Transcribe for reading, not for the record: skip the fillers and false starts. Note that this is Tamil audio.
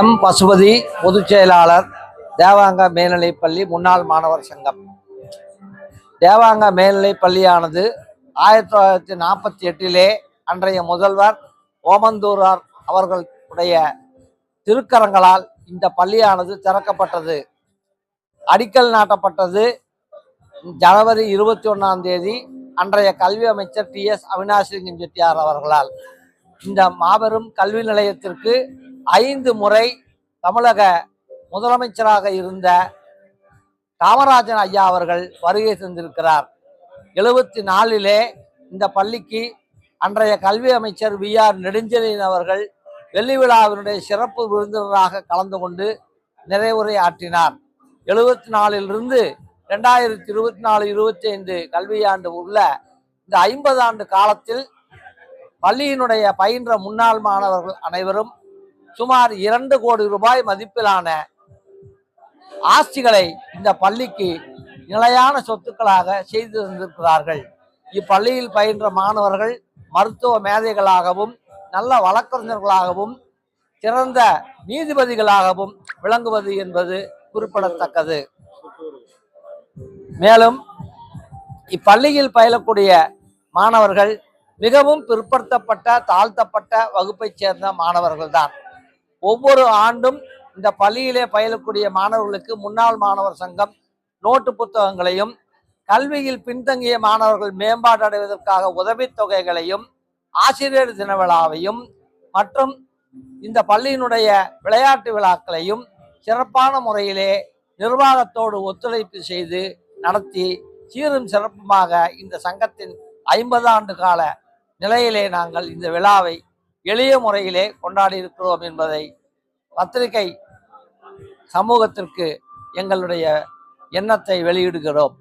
எம் பசுபதி, பொதுச் செயலாளர், தேவாங்க மேல்நிலைப்பள்ளி முன்னாள் மாணவர் சங்கம். தேவாங்க மேல்நிலைப் பள்ளியானது 1948 அன்றைய முதல்வர் ஓமந்தூரார் அவர்களுடைய திருக்கரங்களால் இந்த பள்ளியானது திறக்கப்பட்டது. அடிக்கல் நாட்டப்பட்டது ஜனவரி 21 அன்றைய கல்வி அமைச்சர் TS அவினாசிலிங்கம் செட்டியார் அவர்களால். இந்த மாபெரும் கல்வி நிலையத்திற்கு 5 முறை தமிழக முதலமைச்சராக இருந்த காமராஜன் ஐயா அவர்கள் வருகை தந்திருக்கிறார். 74 இந்த பள்ளிக்கு அன்றைய கல்வி அமைச்சர் VR நெடுஞ்செழியன் அவர்கள் வெள்ளி விழாவினுடைய சிறப்பு விருந்தினராக கலந்து கொண்டு நிறைவுரை ஆற்றினார். 74 2024-25 கல்வியாண்டு உள்ள இந்த 50 ஆண்டு காலத்தில் பள்ளியினுடைய பயின்ற முன்னாள் மாணவர்கள் அனைவரும் சுமார் 2 கோடி ரூபாய் மதிப்பிலான ஆஸ்திகளை இந்த பள்ளிக்கு நிலையான சொத்துக்களாக செய்து தந்திருக்கிறார்கள். இப்பள்ளியில் பயின்ற மாணவர்கள் மருத்துவ மேதைகளாகவும் நல்ல வழக்கறிஞர்களாகவும் சிறந்த நீதிபதிகளாகவும் விளங்குவது என்பது குறிப்பிடத்தக்கது. மேலும் இப்பள்ளியில் பயிலக்கூடிய மாணவர்கள் மிகவும் பிற்படுத்தப்பட்ட தாழ்த்தப்பட்ட வகுப்பைச் சேர்ந்த மாணவர்கள் தான். ஒவ்வொரு ஆண்டும் இந்த பள்ளியிலே பயிலக்கூடிய மாணவர்களுக்கு முன்னாள் மாணவர் சங்கம் நோட்டு புத்தகங்களையும், கல்வியில் பின்தங்கிய மாணவர்கள் மேம்பாடு அடைவதற்காக உதவித்தொகைகளையும், ஆசிரியர் தின விழாவையும் மற்றும் இந்த பள்ளியினுடைய விளையாட்டு விழாக்களையும் சிறப்பான முறையிலே நிர்வாகத்தோடு ஒத்துழைப்பு செய்து நடத்தி சீரும் சிறப்புமாக இந்த சங்கத்தின் 50 ஆண்டு கால நிலையிலே நாங்கள் இந்த விழாவை எளிய முறையிலே கொண்டாடி இருக்கிறோம் என்பதை பத்திரிகை சமூகத்திற்கு எங்களுடைய எண்ணத்தை வெளியிடுகிறோம்.